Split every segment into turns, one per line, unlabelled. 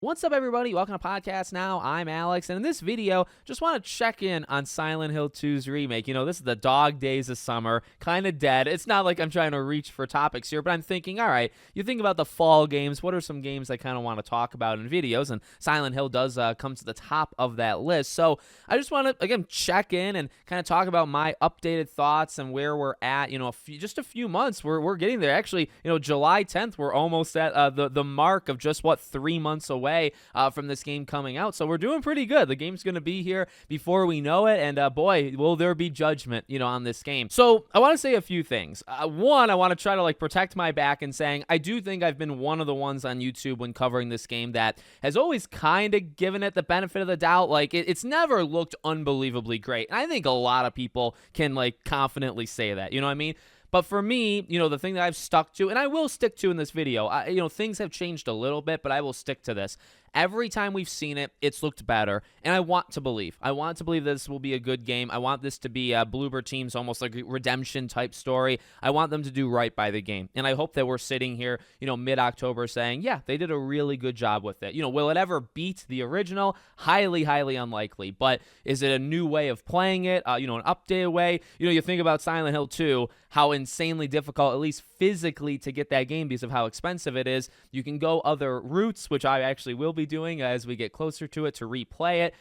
What's up, everybody? Welcome to Podcast Now. I'm Alex, and in this video, just want to check in on Silent Hill 2's remake. You know, this is the dog days of summer, kind of dead. It's not like I'm trying to reach for topics here, but I'm thinking, all right, you think about the fall games. What are some games I kind of want to talk about in videos? And Silent Hill does come to the top of that list. So I just want to, again, check in and kind of talk about my updated thoughts and where we're at. You know, just a few months. We're getting there. Actually, you know, July 10th, we're almost at the mark of just, 3 months away from this game coming out. So we're doing pretty good. The game's going to be here before we know it. And boy, will there be judgment, on this game. So I want to say a few things. One, I want to try to protect my back in saying I do think I've been one of the ones on YouTube when covering this game that has always kind of given it the benefit of the doubt. It's never looked unbelievably great. And I think a lot of people can confidently say that. You know what I mean? But for me, the thing that I've stuck to, and I will stick to in this video, things have changed a little bit, but I will stick to this. Every time we've seen it, it's looked better, and I want to believe. I want to believe this will be a good game. I want this to be Bloober Team's almost like a redemption-type story. I want them to do right by the game, and I hope that we're sitting here, mid-October saying, yeah, they did a really good job with it. Will it ever beat the original? Highly, highly unlikely, but is it a new way of playing it, an updated way? You think about Silent Hill 2, how insanely difficult, at least physically, to get that game because of how expensive it is. You can go other routes, which I actually will be doing as we get closer to it to replay it.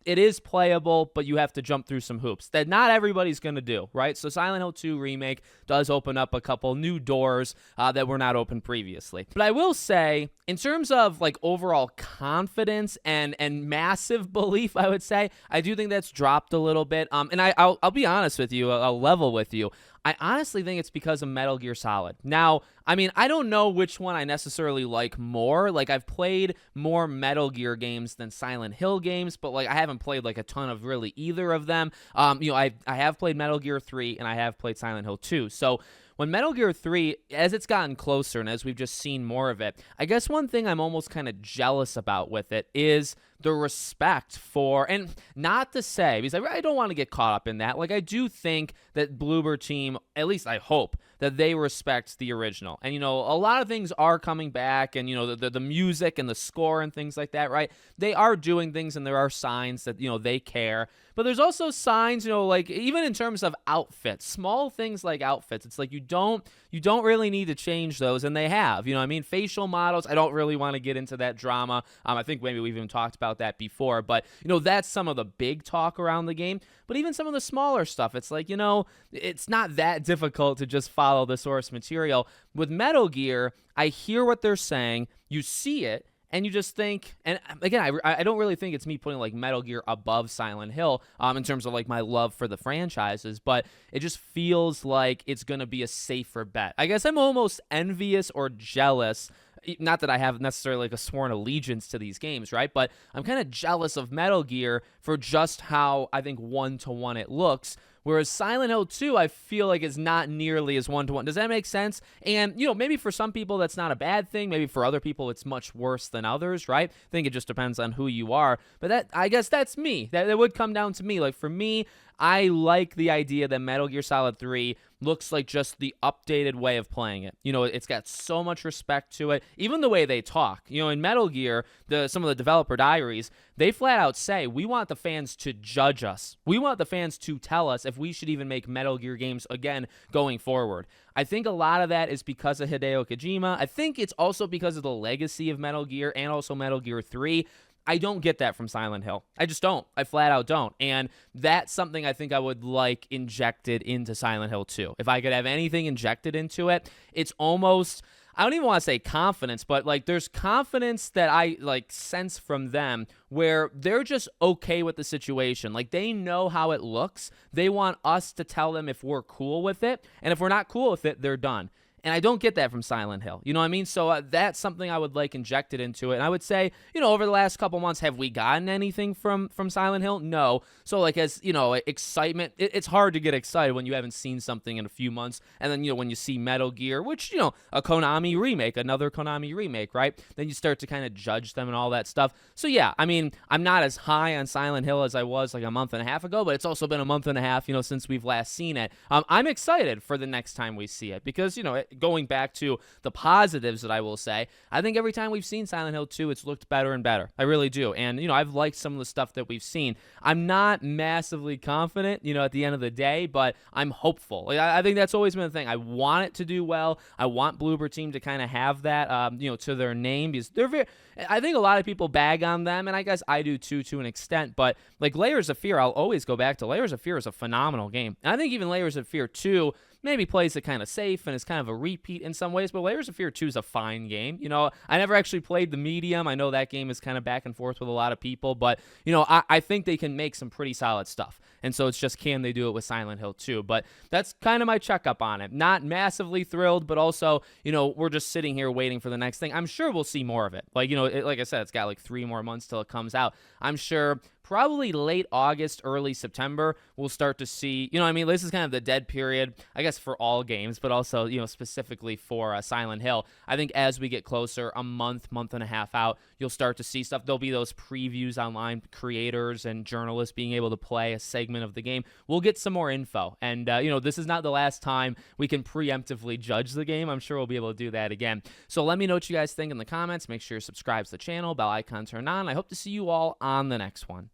It is playable, but you have to jump through some hoops that not everybody's going to do, right? So Silent Hill 2 Remake does open up a couple new doors that were not open previously. But I will say, in terms of overall confidence and massive belief, I would say, I do think that's dropped a little bit. And I'll be honest with you, I'll level with you. I honestly think it's because of Metal Gear Solid. Now, I don't know which one I necessarily like more. I've played more Metal Gear games than Silent Hill games, but I haven't played a ton of really either of them. I have played Metal Gear 3 and I have played Silent Hill 2. So when Metal Gear 3, as it's gotten closer and as we've just seen more of it, I guess one thing I'm almost kind of jealous about with it is the respect for, and not to say, because I don't want to get caught up in that. I do think that Bloober Team, at least I hope, that they respect the original. And, a lot of things are coming back, and, the music and the score and things like that, right? They are doing things, and there are signs that, they care. But there's also signs, even in terms of outfits, small things like outfits. It's you don't really need to change those, and they have. Facial models, I don't really want to get into that drama. I think maybe we've even talked about that before, but that's some of the big talk around the game. But even some of the smaller stuff, it's it's not that difficult to just follow the source material. With Metal Gear, I hear what they're saying, you see it, and you just think, and again, I don't really think it's me putting Metal Gear above Silent Hill in terms of my love for the franchises, but it just feels like it's going to be a safer bet. I guess I'm almost envious or jealous. Not that I have necessarily a sworn allegiance to these games, right? But I'm kind of jealous of Metal Gear for just how I think one-to-one it looks. Whereas Silent Hill 2, I feel is not nearly as one-to-one. Does that make sense? And, maybe for some people that's not a bad thing. Maybe for other people it's much worse than others, right? I think it just depends on who you are. But I guess that's me. That would come down to me. For me, I like the idea that Metal Gear Solid 3 looks like just the updated way of playing it. It's got so much respect to it. Even the way they talk. In Metal Gear, some of the developer diaries, they flat out say, we want the fans to judge us. We want the fans to tell us if we should even make Metal Gear games again going forward. I think a lot of that is because of Hideo Kojima. I think it's also because of the legacy of Metal Gear and also Metal Gear 3. I don't get that from Silent Hill. I just don't. I flat out don't. And that's something I think I would like injected into Silent Hill 2. If I could have anything injected into it, it's almost, I don't even want to say confidence, but there's confidence that I sense from them where they're just okay with the situation. They know how it looks. They want us to tell them if we're cool with it. And if we're not cool with it, they're done. And I don't get that from Silent Hill. You know what I mean? So that's something I would like injected into it. And I would say, over the last couple months, have we gotten anything from Silent Hill? No. So as, excitement, it's hard to get excited when you haven't seen something in a few months. And then, when you see Metal Gear, which, a Konami remake, another Konami remake, right? Then you start to kind of judge them and all that stuff. So yeah, I'm not as high on Silent Hill as I was a month and a half ago, but it's also been a month and a half, since we've last seen it. I'm excited for the next time we see it because, going back to the positives that I will say, I think every time we've seen Silent Hill 2, it's looked better and better. I really do. And, I've liked some of the stuff that we've seen. I'm not massively confident, at the end of the day, but I'm hopeful. I think that's always been the thing. I want it to do well. I want Bloober Team to kind of have that, to their name, because I think a lot of people bag on them, and I guess I do too, to an extent, but like Layers of Fear, I'll always go back to. Layers of Fear is a phenomenal game. And I think even Layers of Fear 2 maybe plays it kind of safe and is kind of a repeat in some ways, but Layers of Fear 2 is a fine game. I never actually played the medium. I know that game is kind of back and forth with a lot of people, but, I think they can make some pretty solid stuff. And so it's just, can they do it with Silent Hill 2? But that's kind of my checkup on it. Not massively thrilled, but also, we're just sitting here waiting for the next thing. I'm sure we'll see more of it. Like, like I said, it's got like 3 more months till it comes out. I'm sure probably late August, early September, we'll start to see, this is kind of the dead period, I guess, for all games, but also, specifically for Silent Hill. I think as we get closer, a month and a half out, you'll start to see stuff. There'll be those previews online, creators and journalists being able to play a segment of the game. We'll get some more info. And, this is not the last time we can preemptively judge the game. I'm sure we'll be able to do that again. So let me know what you guys think in the comments. Make sure you subscribe to the channel, bell icon turned on. I hope to see you all on the next one.